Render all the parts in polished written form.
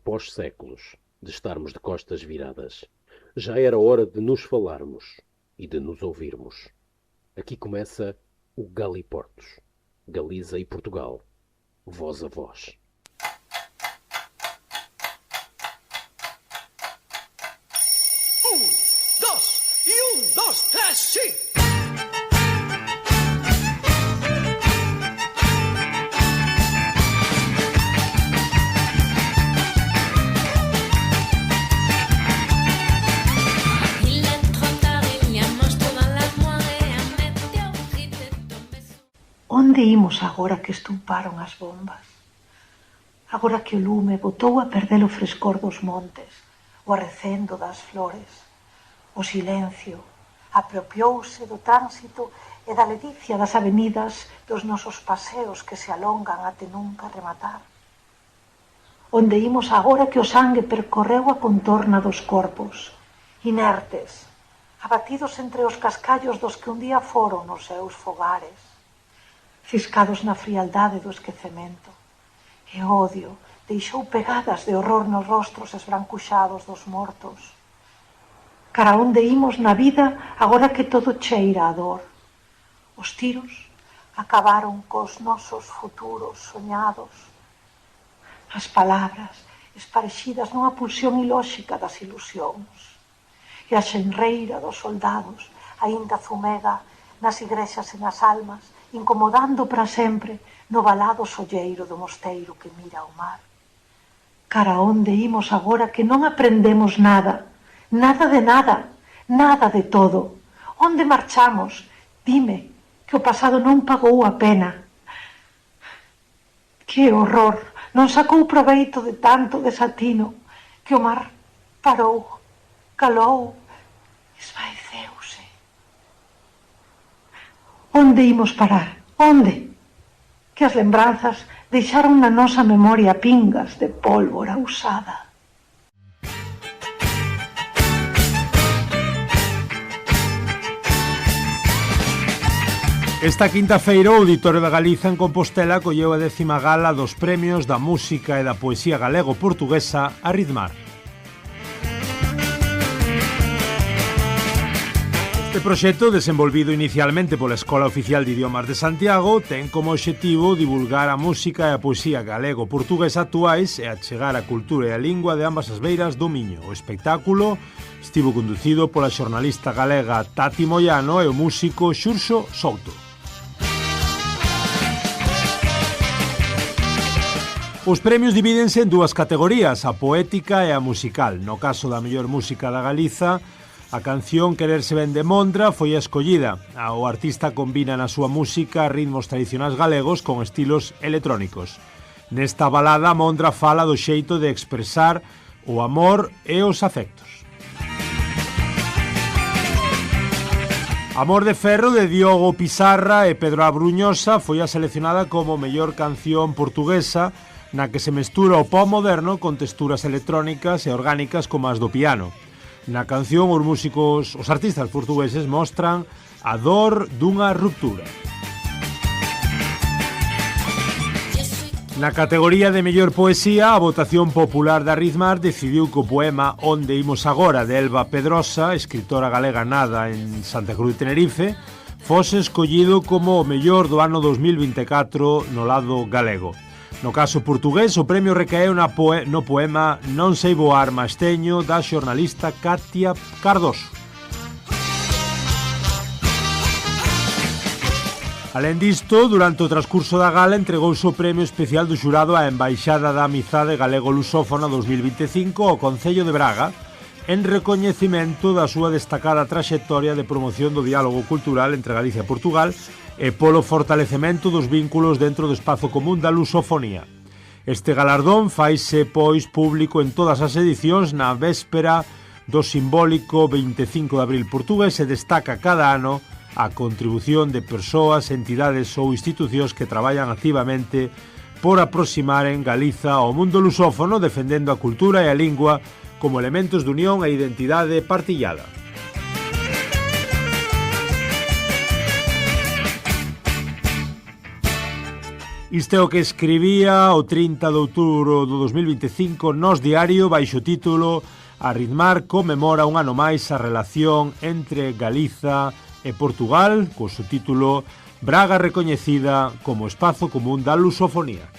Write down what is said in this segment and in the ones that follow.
após séculos de estarmos de costas viradas, já era hora de nos falarmos e de nos ouvirmos. Aqui começa o Galiportos, Galiza e Portugal, voz a voz. Dos, três, sim! Onde imos agora que estuparon as bombas? Agora que o lume botou a perder o frescor dos montes, o arrecendo das flores, o silencio apropiouse do tránsito e da ledicia das avenidas dos nosos paseos que se alongan até nunca rematar. Onde imos agora que o sangue percorreu a contorna dos corpos, inertes, abatidos entre os cascallos dos que un día foron os seus fogares, ciscados na frialdade do esquecemento, e o odio deixou pegadas de horror nos rostros esbrancuxados dos mortos. Cara onde imos na vida agora que todo cheira a dor. Os tiros acabaron cos nosos futuros soñados. As palabras esparexidas nunha pulsión ilóxica das ilusións. E a xenreira dos soldados aínda zumega nas igrexas e nas almas, incomodando para sempre no valado solleiro do mosteiro que mira ao mar. Cara onde imos agora que non aprendemos nada, nada de nada, nada de todo. Onde marchamos? Dime, que o pasado non pagou a pena. Que horror! Non sacou proveito de tanto desatino, que o mar parou, calou, esvaeceuse. Onde imos parar? Onde? Que as lembranzas deixaron na nosa memoria pingas de pólvora usada. Esta quinta-feira o Auditorio da Galiza en Compostela acolleu a 10ª gala dos premios da música e da poesía galego-portuguesa a Ritmar. Este proxecto, desenvolvido inicialmente pola Escola Oficial de Idiomas de Santiago, ten como obxectivo divulgar a música e a poesía galego-portuguesa actuais e achegar a cultura e a lingua de ambas as beiras do Miño. O espectáculo estivo conducido pola xornalista galega Tati Moyano e o músico Xurxo Souto. Os premios divídense en dúas categorías, a poética e a musical. No caso da mellor música da Galiza, a canción Querer se ven de Mondra foi a escollida. O artista combina na súa música ritmos tradicionais galegos con estilos electrónicos. Nesta balada, Mondra fala do xeito de expresar o amor e os afectos. Amor de Ferro, de Diogo Pizarra e Pedro Abruñosa, foi a seleccionada como mellor canción portuguesa na que se mestura o pop moderno con texturas electrónicas e orgánicas como as do piano. Na canción, os artistas portugueses mostran a dor dunha ruptura. Na categoría de mellor poesía, a votación popular da Ritmar decidiu que o poema Onde imos agora, de Elba Pedrosa, escritora galega nada en Santa Cruz de Tenerife, fose escollido como o mellor do ano 2024 no lado galego. No caso portugués, o premio recaeu no poema Non sei voar mas teño, da xornalista Katia Cardoso. Alén disto, durante o transcurso da gala entregouse o premio especial do xurado á Embaixada da Amizade Galego-Lusófona 2025 ao Concello de Braga, en recoñecimento da súa destacada traxectoria de promoción do diálogo cultural entre Galicia e Portugal e polo fortalecemento dos vínculos dentro do espazo común da lusofonía. Este galardón faise, pois, público en todas as edicións na véspera do simbólico 25 de abril portugués e destaca cada ano a contribución de persoas, entidades ou institucións que traballan activamente por aproximaren Galiza ao mundo lusófono, defendendo a cultura e a lingua como elementos de unión e identidade partillada. Isto é o que escribía o 30 de outubro do 2025 Nós Diario baixo o título Arritmar conmemora un ano máis a relación entre Galiza e Portugal, co subtítulo Braga recoñecida como espazo común da lusofonía.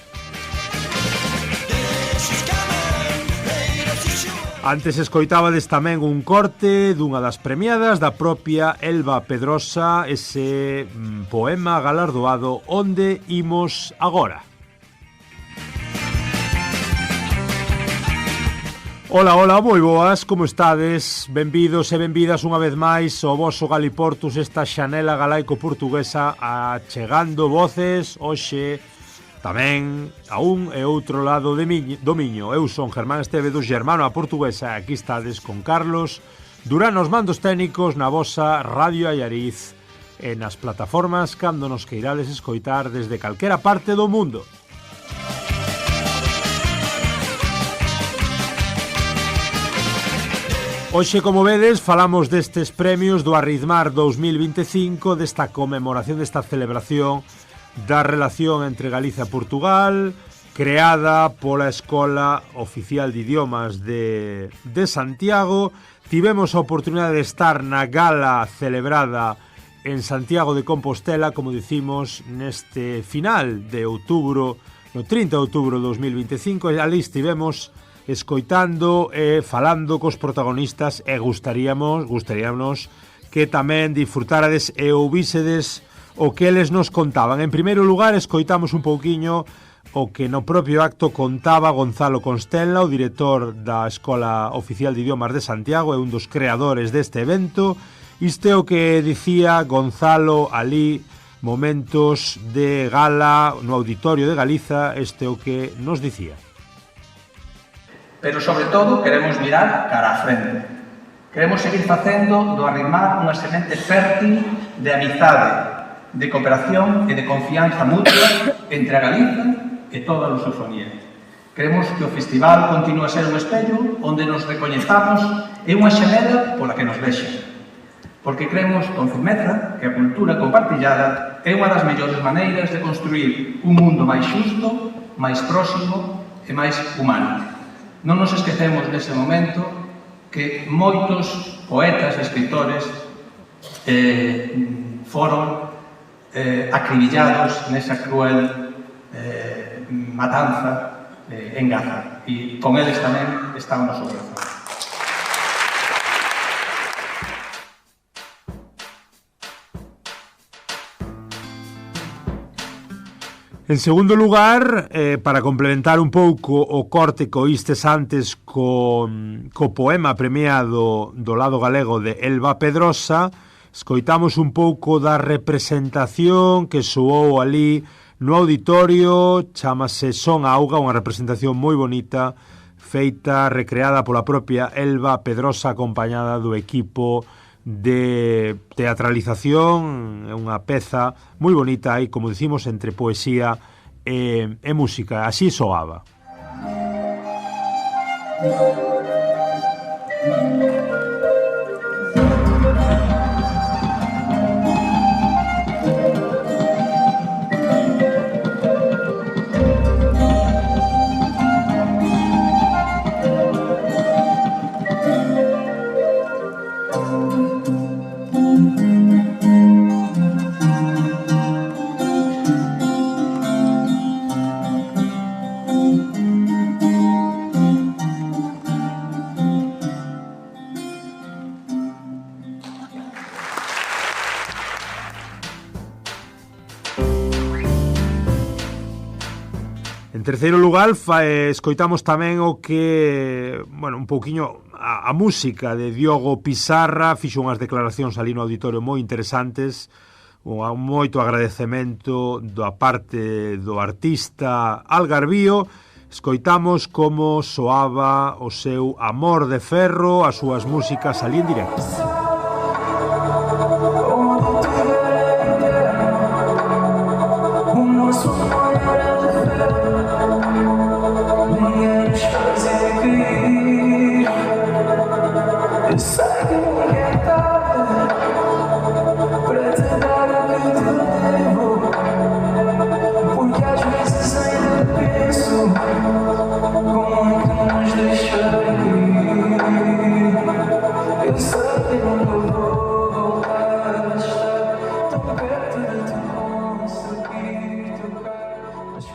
Antes escoitábades tamén un corte dunha das premiadas da propia Elba Pedrosa, ese poema galardoado Onde imos agora? Ola, ola, moi boas, como estades? Benvidos e benvidas unha vez máis ao voso Galiportus, esta xanela galaico-portuguesa achegando voces hoxe tamén a un e outro lado do Miño. Eu son Germán Estevedo, Germano a Portuguesa, e aquí estades con Carlos Durán os mandos técnicos na vosa Radio Allariz e nas plataformas cando nos queirades escoitar desde calquera parte do mundo. Hoxe, como vedes, falamos destes premios do Arritmar 2025, desta conmemoración, desta celebración da relación entre Galiza e Portugal, creada pola Escola Oficial de Idiomas de Santiago. Tivemos a oportunidade de estar na gala celebrada en Santiago de Compostela, como dicimos, neste final de outubro, no 30 de outubro de 2025, e ali estivemos escoitando e falando cos protagonistas e gustaríamos que tamén disfrutárades e ouvísedes o que eles nos contaban. En primeiro lugar, escoitamos un pouquiño o que no propio acto contaba Gonzalo Constenla, o director da Escola Oficial de Idiomas de Santiago e un dos creadores deste evento. Isto é o que dicía Gonzalo ali, momentos de gala no Auditorio de Galiza, este é o que nos dicía. Pero, sobre todo, queremos mirar cara á frente. Queremos seguir facendo do Arritmar unha semente fértil de amizade, de cooperación e de confianza mutua entre a Galiza e toda a lusofonía. Queremos que o festival continúe a ser un espello onde nos recoñezamos e unha xanela pola que nos vexen. Porque creemos con firmeza que a cultura compartillada é unha das mellores maneiras de construir un mundo máis xusto, máis próximo e máis humano. Non nos esquecemos nese momento que moitos poetas e escritores foron acribillados nesa cruel matanza en Gaza, e con eles tamén está o noso corazón. En segundo lugar, para complementar un pouco o corte que oístes antes co poema premiado do lado galego de Elba Pedrosa, escoitamos un pouco da representación que soou ali no auditorio, chamase Son Auga, unha representación moi bonita, feita, recreada pola propia Elba Pedrosa, acompañada do equipo de teatralización. É unha peza moi bonita aí, como dicimos, entre poesía e música. Así soaba. En terceiro lugar, escoitamos tamén o que, un pouquiño a música de Diogo Pizarra, fixo unhas declaracións ali no auditorio moi interesantes, un moito agradecemento da parte do artista Algarvío. Escoitamos como soaba o seu Amor de Ferro, as súas músicas ali en directo. Pra te dar o que eu devo, porque às vezes vamos deixar ir. Eu sei que nunca vou voltar a estar tão perto de te conseguir tocar, mas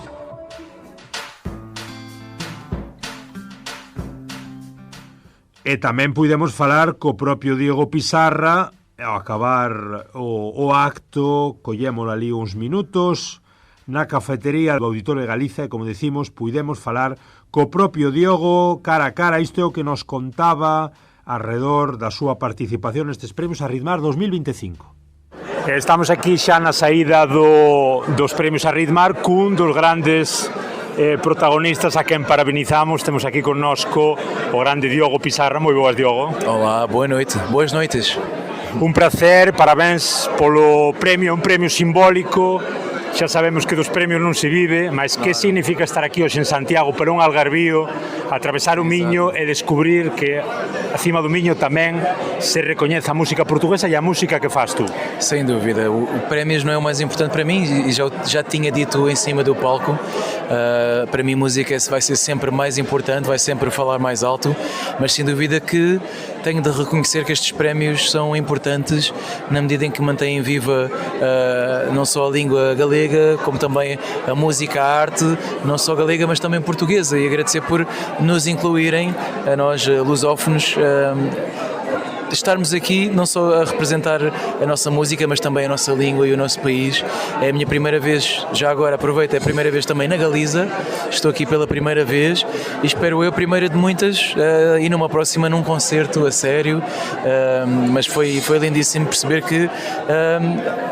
E tamén puidemos falar co propio Diego Pizarra. Ao acabar o acto, collémolo ali uns minutos na cafetería do Auditorio de Galiza e, como decimos, puidemos falar co propio Diego cara a cara. Isto é o que nos contaba alrededor da súa participación nestes premios Arritmar 2025. Estamos aquí xa na saída dos premios Arritmar cun dos grandes protagonistas a quen parabenizamos. Temos aquí connosco o grande Diogo Pizarra. Moi boas, Diogo. Olá, boa noite, boas noites. Un placer, parabéns polo premio, un premio simbólico. Xa sabemos que dos premios non se vive, mas que significa estar aquí hoxe en Santiago para un algarvío, atravesar o Miño e descubrir que acima do Miño tamén se recoñece a música portuguesa e a música que faz tú? Sem dúvida, o prémios não é o mais importante para mim e já tinha dito em cima do palco. Para mim música vai ser sempre mais importante, vai sempre falar mais alto, mas sem dúvida que tenho de reconhecer que estes prémios são importantes na medida em que mantêm viva não só a língua galega, como também a música, a arte, não só galega, mas também portuguesa, e agradecer por nos incluírem, a nós lusófonos, estarmos aqui não só a representar a nossa música, mas também a nossa língua e o nosso país. É a minha primeira vez, já agora aproveito, é a primeira vez também na Galiza, estou aqui pela primeira vez e espero eu, primeira de muitas, e numa próxima num concerto a sério, mas foi lindíssimo perceber que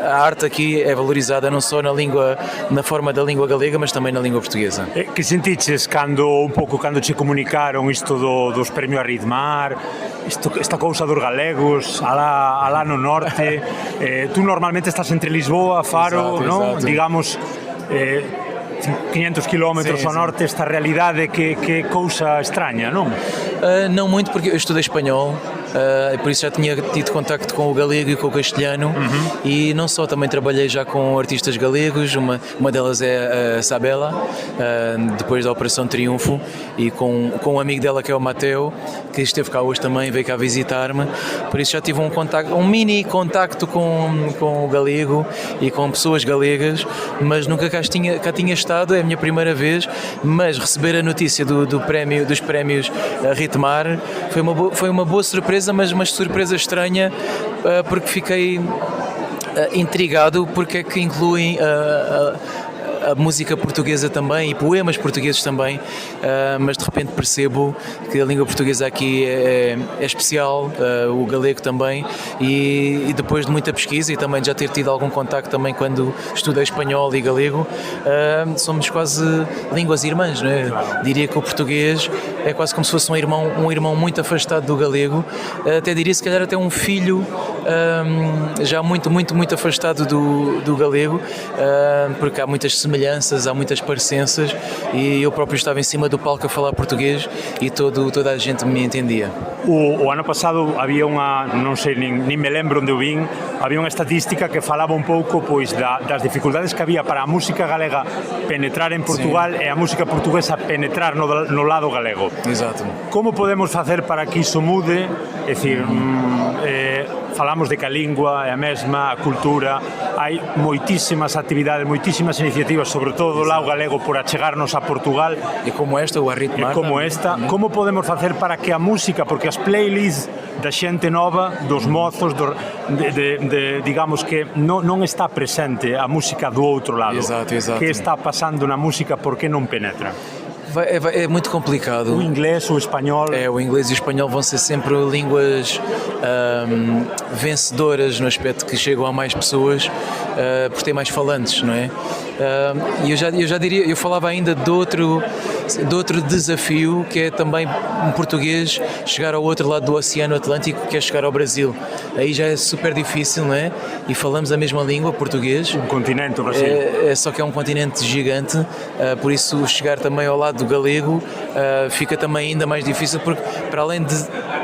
a arte aqui é valorizada não só na forma da língua galega, mas também na língua portuguesa. Que sentiches cando te comunicaron isto dos premios Arritmar, esta cousa dos galegos alá no norte? Tú normalmente estás entre Lisboa, Faro, ¿no? Exato. Digamos 500 km ao norte, esta realidade que cousa extraña, non? Não muito, porque eu estudei espanhol, por isso já tinha tido contacto com o galego e com o castelhano, e não só, também trabalhei já com artistas galegos, uma delas é a Sabela, depois da Operação Triunfo, e com um amigo dela que é o Mateo, que esteve cá hoje também, veio cá visitar-me, por isso já tive um mini contacto com o galego e com pessoas galegas, mas nunca cá tinha estado, é a minha primeira vez, mas receber a notícia dos prémios Arritmar foi uma boa surpresa, mas uma surpresa estranha, porque fiquei intrigado porque é que incluem a música portuguesa também e poemas portugueses também, mas de repente percebo que a língua portuguesa aqui é especial, o galego também, e depois de muita pesquisa e também já ter tido algum contacto também quando estudei espanhol e galego, somos quase línguas irmãs, não é? Diria que o português é quase como se fosse um irmão muito afastado do galego, até diria se calhar até um filho já muito afastado do galego, porque há muitas semelhanças, há muitas parecenças, e eu próprio estava em cima do palco a falar português e toda a gente me entendia. O ano pasado había non sei, nin me lembro onde o vin, había unha estatística que falaba un pouco pois das dificultades que había para a música galega penetrar en Portugal. Sim. E a música portuguesa penetrar no lado galego. Exato. Como podemos facer para que iso mude? É dicir, falamos de que a lingua é a mesma, a cultura, hai moitísimas actividades, moitísimas iniciativas, sobre todo do lado galego, por achegarnos a Portugal. E como esta, o Arritmar. Como podemos facer para que a música, porque as playlists da xente nova, dos mozos, digamos que non está presente a música do outro lado. Exato. Que está pasando na música, por que non penetra? É muito complicado. O inglês, o espanhol... O inglês e o espanhol vão ser sempre línguas vencedoras no aspecto que chegam a mais pessoas, por ter mais falantes, não é? E eu já diria, eu falava ainda de outro desafio, que é também um português chegar ao outro lado do Oceano Atlântico, que é chegar ao Brasil. Aí já é super difícil, não é? E falamos a mesma língua, português. Um continente, o Brasil. Só que é um continente gigante, por isso chegar também ao lado do galego fica também ainda mais difícil, porque para além de,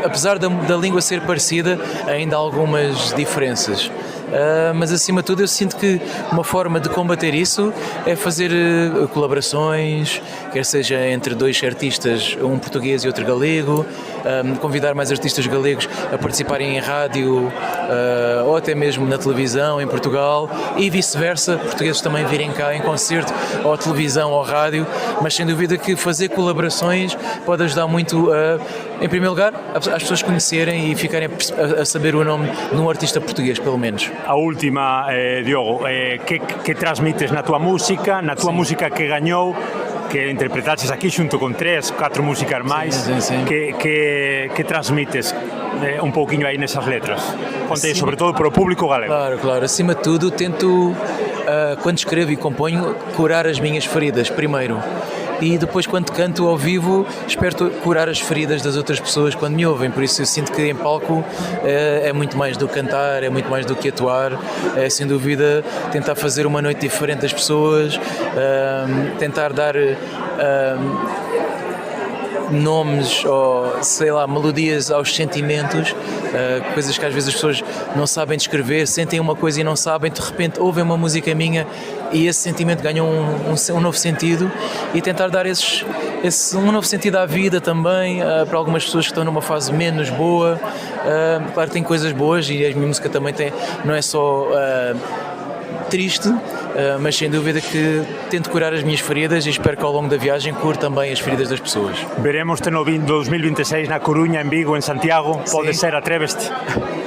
apesar da língua ser parecida, ainda há algumas diferenças. mas acima de tudo eu sinto que uma forma de combater isso é fazer colaborações, quer seja entre dois artistas, um português e outro galego, convidar mais artistas galegos a participarem em rádio ou até mesmo na televisão em Portugal e vice-versa, portugueses também virem cá em concerto ou à televisão ou à rádio, mas sem dúvida que fazer colaborações pode ajudar muito em primeiro lugar, as pessoas conhecerem e ficarem a saber o nome de um artista português, pelo menos. A última, Diogo, que transmites na tua música que gañou, que interpretaches aquí xunto con 3, 4 músicas máis, sim. que transmites un pouquiño aí nesas letras? Conte sobre todo para o público galego. Claro. Acima de tudo, tento, quando escrevo e componho, curar as minhas feridas primeiro. E depois, quando canto ao vivo, espero curar as feridas das outras pessoas quando me ouvem. Por isso eu sinto que em palco é muito mais do que cantar, é muito mais do que atuar, é sem dúvida tentar fazer uma noite diferente das pessoas, tentar dar nomes ou, sei lá, melodias aos sentimentos, coisas que às vezes as pessoas não sabem descrever, sentem uma coisa e não sabem, de repente ouvem uma música minha e esse sentimento ganha um novo sentido, e tentar dar um novo sentido à vida também, para algumas pessoas que estão numa fase menos boa. Claro que tem coisas boas e a minha música também tem, não é só triste, mas sem dúvida que tento curar as minhas feridas e espero que ao longo da viagem cure também as feridas das pessoas. Veremos-te no 2026 na Coruña, em Vigo, em Santiago. Pode ser, atreves-te?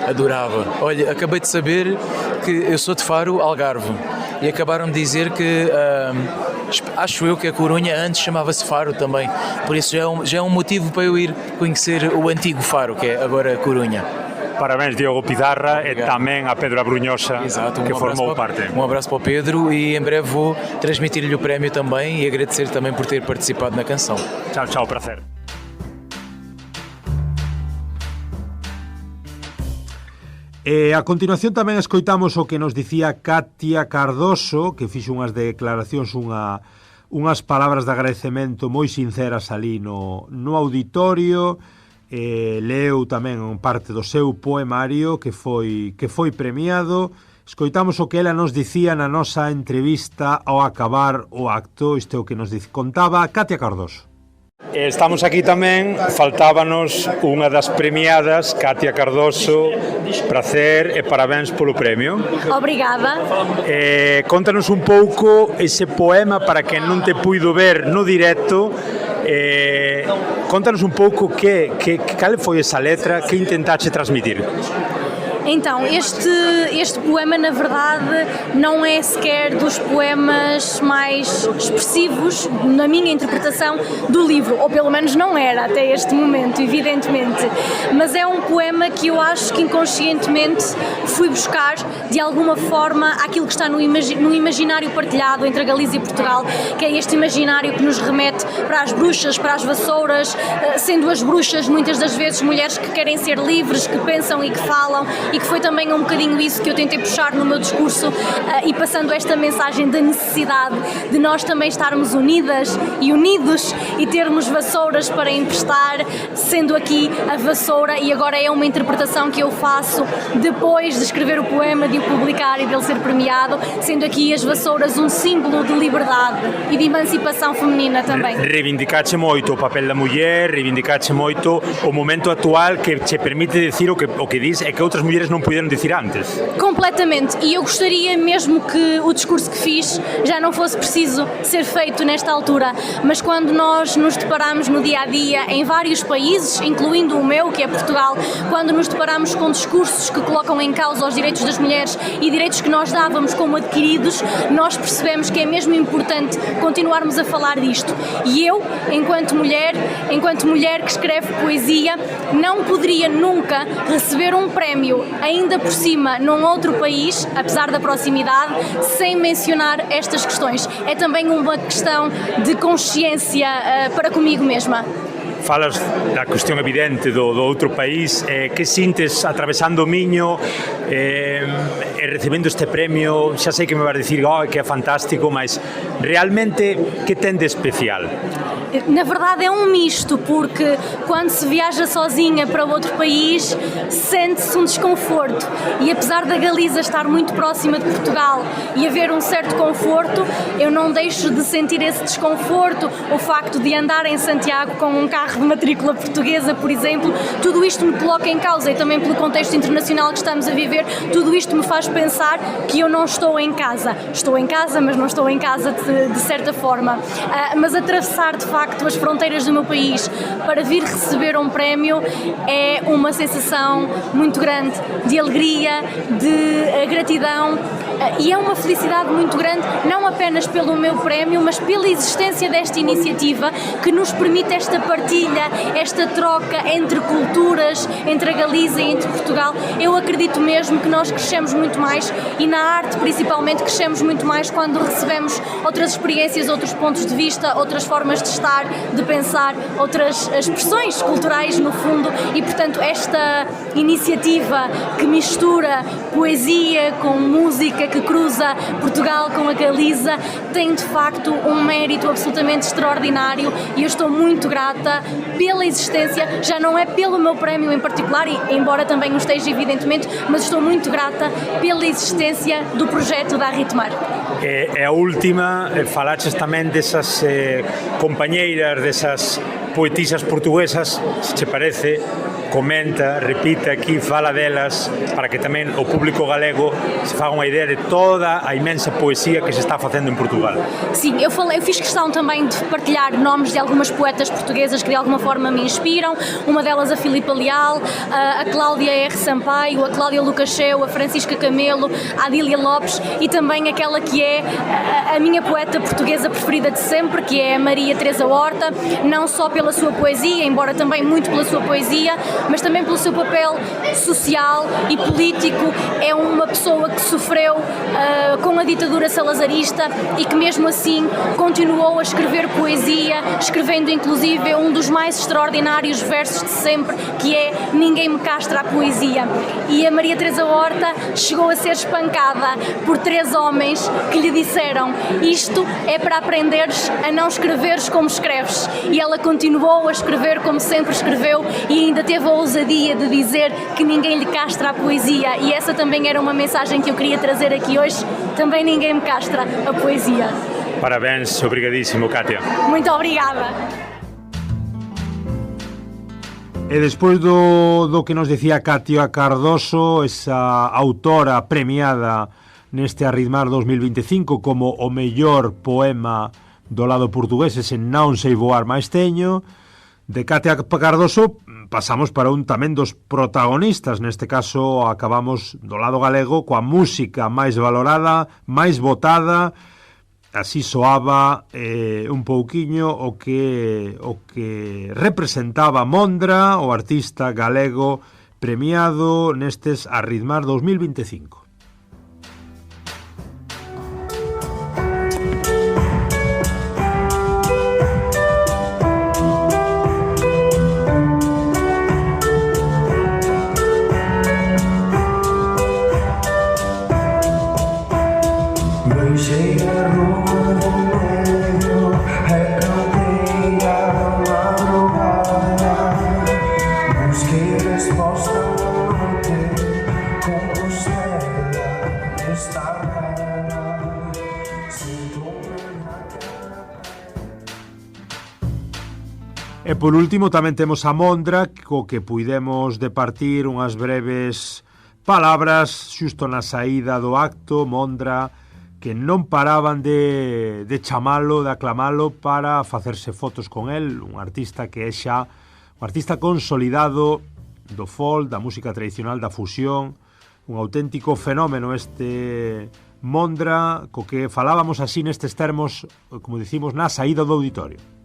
Adorava. Olha, acabei de saber que eu sou de Faro, Algarve, e acabaram de dizer que acho eu que a Coruña antes chamava-se Faro também, por isso já é um motivo para eu ir conhecer o antigo Faro, que é agora Coruña. Parabéns, Diogo Pizarra. Obrigado. E também a Pedro Abrunhosa, Exato, que formou parte. Um abraço para o Pedro e em breve vou transmitir-lhe o prémio também e agradecer também por ter participado na canção. Tchau, prazer. E a continuación tamén escoitamos o que nos dicía Katia Cardoso, que fixo unhas declaracións, unhas palabras de agradecemento moi sinceras ali no auditorio. Leu tamén parte do seu poemario que foi premiado. Escoitamos o que ela nos dicía na nosa entrevista ao acabar o acto. Isto é o que nos contaba Katia Cardoso. Estamos aquí tamén, faltábanos unha das premiadas, Katia Cardoso. Prazer e parabéns polo premio. Obrigada. Contanos un pouco ese poema para quen non te puido ver no directo. Contanos un pouco cal foi esa letra que intentaste transmitir. Então, este poema, na verdade, não é sequer dos poemas mais expressivos, na minha interpretação, do livro, ou pelo menos não era até este momento, evidentemente. Mas é um poema que eu acho que inconscientemente fui buscar, de alguma forma, aquilo que está no imaginário partilhado entre a Galiza e Portugal, que é este imaginário que nos remete para as bruxas, para as vassouras, sendo as bruxas muitas das vezes mulheres que querem ser livres, que pensam e que falam, e que foi também um bocadinho isso que eu tentei puxar no meu discurso, e passando esta mensagem da necessidade de nós também estarmos unidas e unidos e termos vassouras para emprestar, sendo aqui a vassoura, e agora é uma interpretação que eu faço depois de escrever o poema, de o publicar e dele ser premiado, sendo aqui as vassouras um símbolo de liberdade e de emancipação feminina também. Reivindicaste moito o papel da mulher, reivindicaste moito o momento actual que te permite decir o que diz é que outras mulheres não puderam dizer antes. Completamente, e eu gostaria mesmo que o discurso que fiz já não fosse preciso ser feito nesta altura, mas quando nós nos deparamos no dia-a-dia em vários países, incluindo o meu, que é Portugal, quando nos deparamos com discursos que colocam em causa os direitos das mulheres e direitos que nós dávamos como adquiridos, nós percebemos que é mesmo importante continuarmos a falar disto. E eu, enquanto mulher que escreve poesia, não poderia nunca receber um prémio, ainda por cima num outro país, apesar da proximidade, sem mencionar estas questões. É também uma questão de consciência para comigo mesma. Falas da cuestión evidente do outro país, que sintes atravesando o Miño e recebendo este premio? Xa sei que me vas dicir que é fantástico, mas realmente que ten de especial? Na verdade é um misto, porque quando se viaja sozinha para outro país sente-se um desconforto, e apesar da Galiza estar muito próxima de Portugal e haver um certo conforto, eu não deixo de sentir esse desconforto. O facto de andar em Santiago com um carro de matrícula portuguesa, por exemplo, tudo isto me coloca em causa, e também pelo contexto internacional que estamos a viver, tudo isto me faz pensar que eu não estou em casa. Estou em casa, mas não estou em casa de certa forma. Mas atravessar de facto as fronteiras do meu país para vir receber um prémio é uma sensação muito grande de alegria, de gratidão, e é uma felicidade muito grande, não apenas pelo meu prémio, mas pela existência desta iniciativa que nos permite esta partilha, esta troca entre culturas, entre a Galiza e entre Portugal. Eu acredito mesmo que nós crescemos muito mais, e na arte principalmente crescemos muito mais quando recebemos outras experiências, outros pontos de vista, outras formas de estar, de pensar, outras expressões culturais no fundo, e portanto esta iniciativa que mistura poesia com música, que cruza Portugal com a Galiza, tem de facto um mérito absolutamente extraordinário, e eu estou muito grata pela existência, já não é pelo meu prémio em particular, e embora também o esteja evidentemente, mas estou muito grata pela existência do projeto da Arritmar. E a última, falaches tamén desas compañeiras, desas poetisas portuguesas, se che parece, comenta, repite aquí, fala delas, para que tamén o público galego se faga unha idea de toda a imensa poesía que se está facendo en Portugal. Sim, eu fiz questão também de partilhar nomes de algumas poetas portuguesas que de alguma forma me inspiram, uma delas a Filipa Leal, a Cláudia R. Sampaio, a Cláudia Lucacheu, a Francisca Camelo, a Adília Lopes, e também aquela que é a minha poeta portuguesa preferida de sempre, que é a Maria Teresa Horta, não só pela sua poesia, embora também muito pela sua poesia, mas também pelo seu papel social e político. É uma pessoa que sofreu com a ditadura salazarista e que mesmo assim continuou a escrever poesia, escrevendo inclusive um dos mais extraordinários versos de sempre, que é Ninguém me castra a poesia. E a Maria Teresa Horta chegou a ser espancada por 3 homens que lhe disseram: isto é para aprenderes a não escreveres como escreves. E ela continuou a escrever como sempre escreveu, e ainda teve a ousadia de dizer que ninguém lhe castra a poesia. E essa também era uma mensagem que eu queria trazer aqui hoje. Também ninguém me castra a poesia. Parabéns, obrigadísimo, Katia. Muito obrigada. E despois do que nos decía Katia Cardoso, esa autora premiada neste Arritmar 2025 como o mellor poema do lado portugués, ese Non sei voar máis teño, de Katia Cardoso pasamos para un tamén dos protagonistas. Neste caso acabamos do lado galego coa música máis valorada, máis votada. Así soaba un pouquiño o que representaba Mondra, o artista galego premiado nestes Arritmar 2025. E por último tamén temos a Mondra, co que puidemos departir unhas breves palabras xusto na saída do acto. Mondra, que non paraban de chamalo, de aclamalo para facerse fotos con el, un artista que é xa un artista consolidado do folk, da música tradicional, da fusión, un auténtico fenómeno este Mondra, co que falábamos así nestes termos, como dicimos, na saída do auditorio.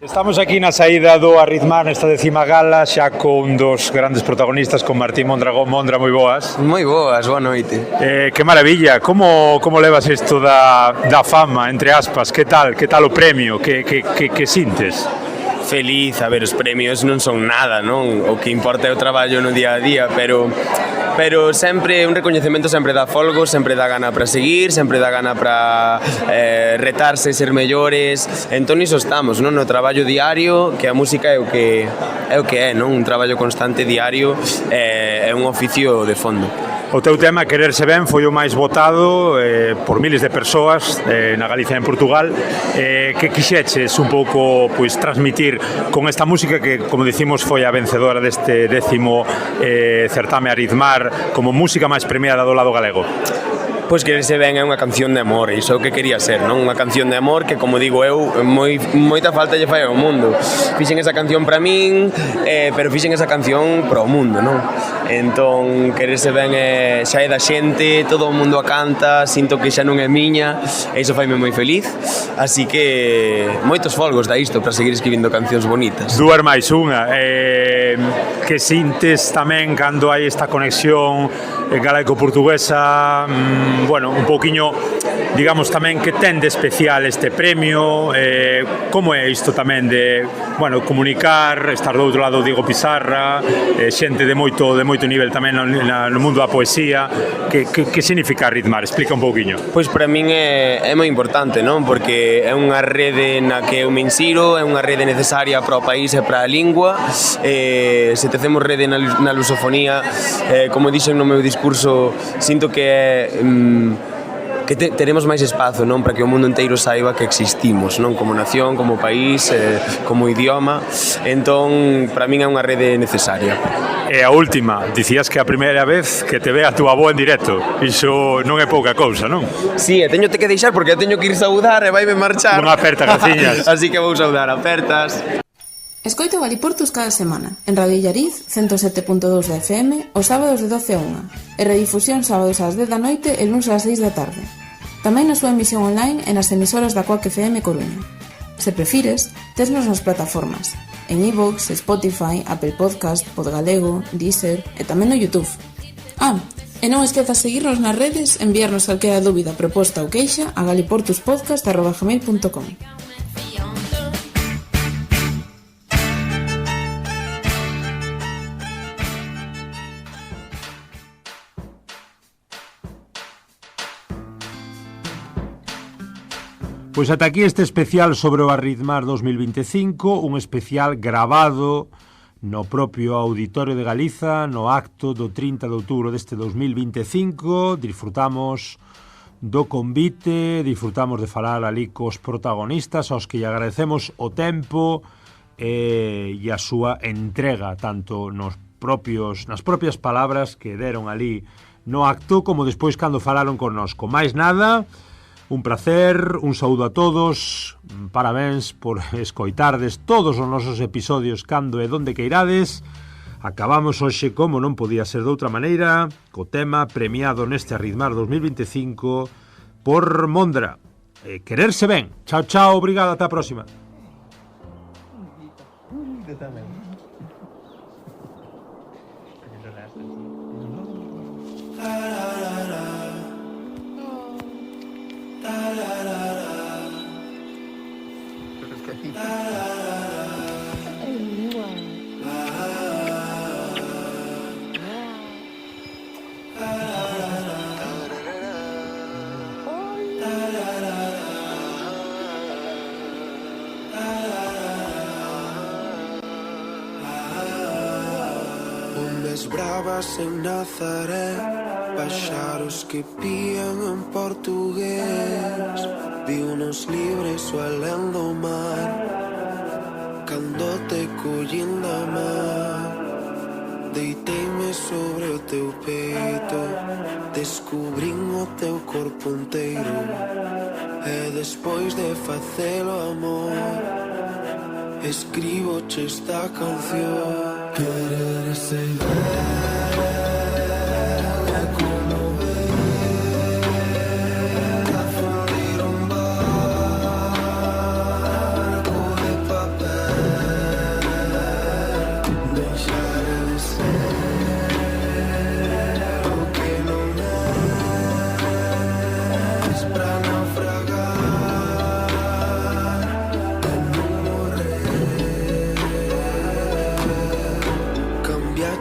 Estamos aquí na saída do Arritmar nesta 10ª gala, xa con dos grandes protagonistas, con Martín Mondragón. Mondra, moi boas. Moi boas, boa noite. Que maravilla, como levas isto da fama, entre aspas? Que tal o premio? Que sintes? feliz. A ver, os premios non son nada, non? O que importa é o traballo no día a día, pero sempre un recoñecemento sempre dá folgo, sempre dá gana para seguir, sempre dá gana para retarse, ser mellores. Entón iso estamos, non? No traballo diario, que a música é o que é, non? Un traballo constante diario, é un oficio de fondo. O teu tema, Quererse Ben, foi o máis votado por miles de persoas na Galicia e en Portugal. Que quixeches un pouco pois, transmitir con esta música que, como dicimos, foi a vencedora deste 10º certame Aritmar como música máis premiada do lado galego? Pois Quererse Ben é unha canción de amor, iso é o que quería ser, non? Unha canción de amor que, como digo eu, moita falta lle fai ao mundo. Fixen esa canción para min, pero fixen esa canción para o mundo, non? Entón, Quererse Ben xa é da xente, todo o mundo a canta, sinto que xa non é miña, e iso faime moi feliz, así que moitos folgos da isto para seguir escribindo cancións bonitas. Dúas máis unha, que sintes tamén cando hai esta conexión galaico-portuguesa, bueno, un pouquiño, digamos tamén que ten de especial este premio, como é isto tamén de, bueno, comunicar, estar do outro lado Diego Pizarra, xente de moito nivel tamén no mundo da poesía, que significa Aritmar? Explica un pouquiño. Pois para min é moi importante, non? Porque é unha rede na que eu me insiro, é unha rede necesaria para o país e para a lingua, se tecemos rede na lusofonía, como dixen no meu discurso, sinto que é que teremos máis espazo, non, para que o mundo inteiro saiba que existimos, non, como nación, como país, como idioma. Entón, para min é unha rede necesaria. E a última, dicías que a primeira vez que te ve a túa avó en directo. Iso non é pouca cousa, non? Sí, e teño que deixar porque teño que ir saudar e vaime marchar. Unha aperta, graciñas. Así que vou saudar, apertas. Escoita o Galiportus cada semana, en Radio Illariz, 107.2 da FM, os sábados de 12 a 1, e redifusión sábados ás 10 da noite e luns ás 6 da tarde. Tamén na súa emisión online e nas emisoras da Coac FM Coruña. Se prefires, tesnos nas plataformas, en iVoox, Spotify, Apple Podcast, Podgalego, Deezer e tamén no YouTube. E non esquezas seguirnos nas redes, enviarnos calquera dúbida, proposta ou queixa a galiportuspodcast@gmail.com. Pois ata aquí este especial sobre o Aritmar 2025, un especial gravado no propio Auditorio de Galiza, no acto do 30 de outubro deste 2025. Disfrutamos do convite, disfrutamos de falar ali cos protagonistas, aos que lle agradecemos o tempo e a súa entrega, tanto nas propias palabras que deron ali no acto, como despois cando falaron connosco. Máis nada, un placer, un saúdo a todos, parabéns por escoitardes todos os nosos episodios cando e donde queirades. Acabamos hoxe, como non podía ser de outra maneira, co tema premiado neste Aritmar 2025 por Mondra. Quererse Ben. Chao, chao, obrigado, ata a próxima. Bravas en Nazaré, paxaros que pían en portugués, vi unos libres o alén do mar, cando te collín da mar, deiteime sobre o teu peito, descubrín o teu corpo inteiro, e despois de facelo amor, escriboche esta canción. Quererse Ben.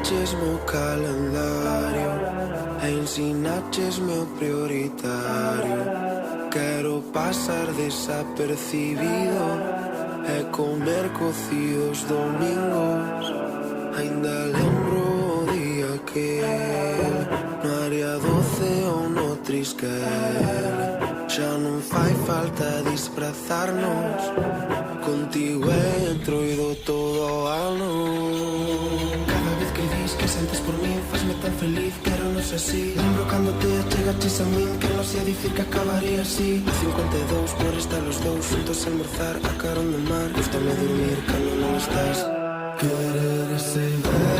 Cambiaches meu calendario e ensinaches meu prioritario. Quero pasar desapercibido e comer cocidos domingos. Ainda lembro o día que no área 12 ou no Trisquel. Xa non fai falta disfrazarnos, contigo entro e do todo o ano. Cada vez que dis que sentes por mí, fasme tan feliz, pero non sei así. Lembro cando te achegaches a min, que non sei dicir que acabaría así. A 52 por estar los dous juntos a almorzar a carón do mar. Gústame dormir cando non estás. Querer ese ver